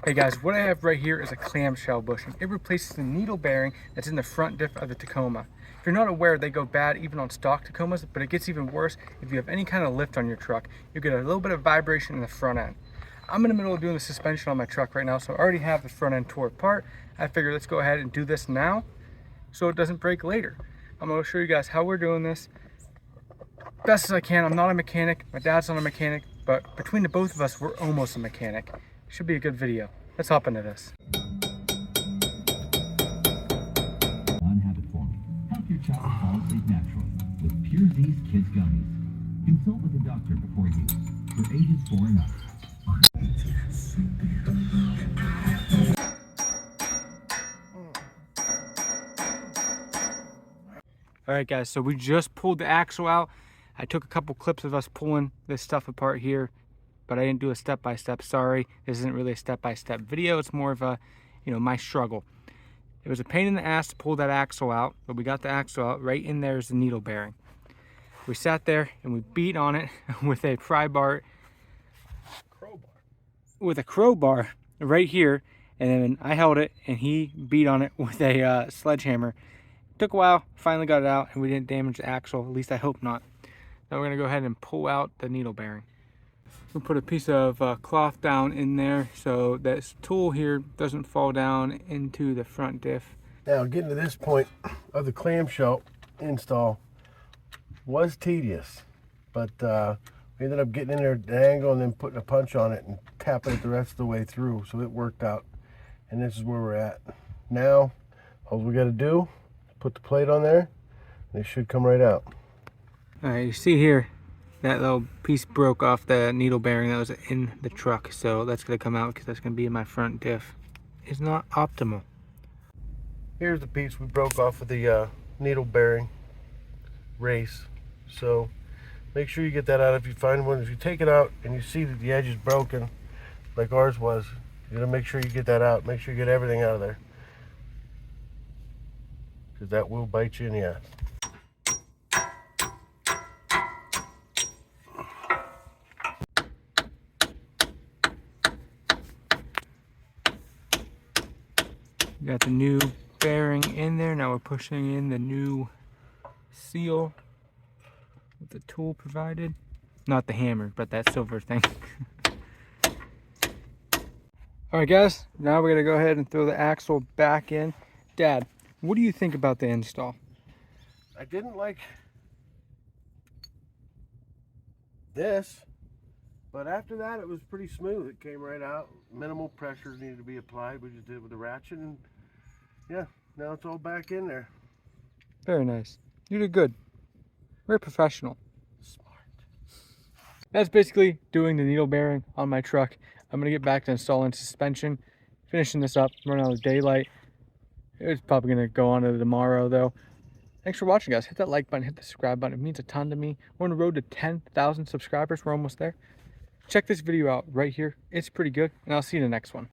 Hey guys, what I have right here is a clamshell bushing. It replaces the needle bearing that's in the front diff of the Tacoma. If you're not aware, they go bad even on stock Tacomas, but it gets even worse if you have any kind of lift on your truck. You get a little bit of vibration in the front end. I'm in the middle of doing the suspension on my truck right now, so I already have the front end tore apart. I figured let's go ahead and do this now so it doesn't break later. I'm going to show you guys how we're doing this best as I can. I'm not a mechanic, my dad's not a mechanic, but between the both of us, we're almost a mechanic. Should be a good video. Let's hop into this. Habit forming. Help your child fall asleep naturally with Pure Z's Kids Gummies. Consult with a doctor before use for ages 4 and up. All right guys, so we just pulled the axle out. I took a couple clips of us pulling this stuff apart here, but I didn't do a step-by-step. Sorry, this isn't really a step-by-step video. It's more of a, my struggle. It was a pain in the ass to pull that axle out, but we got the axle out. Right in there is the needle bearing. We sat there and we beat on it with a crowbar right here, and then I held it and he beat on it with a sledgehammer. Took a while, finally got it out, and we didn't damage the axle. At least I hope not. Now we're gonna go ahead and pull out the needle bearing. We'll put a piece of cloth down in there so this tool here doesn't fall down into the front diff. Now getting to this point of the clamshell install was tedious, but we ended up getting in there at an angle and then putting a punch on it and tapping it the rest of the way through, so it worked out. And this is where we're at. Now all we got to do, put the plate on there and it should come right out. All right, you see here that little piece broke off the needle bearing that was in the truck, so that's going to come out because that's going to be in my front diff. It's not optimal. Here's the piece we broke off of the needle bearing race, so make sure you get that out if you find one. If you take it out and you see that the edge is broken like ours was, you got to make sure you get that out. Make sure you get everything out of there, because that will bite you in the ass. We got the new bearing in there. Now we're pushing in the new seal with the tool provided. Not the hammer, but that silver thing. Alright guys, now we're going to go ahead and throw the axle back in. Dad, what do you think about the install? I didn't like this, but after that it was pretty smooth. It came right out. Minimal pressure needed to be applied. We just did it with the ratchet, and yeah, now it's all back in there. Very nice. You did good. Very professional. Smart. That's basically doing the needle bearing on my truck. I'm going to get back to installing suspension, finishing this up, running out of daylight. It's probably going to go on to tomorrow though. Thanks for watching guys. Hit that like button, hit the subscribe button. It means a ton to me. We're on the road to 10,000 subscribers. We're almost there. Check this video out right here. It's pretty good, and I'll see you in the next one.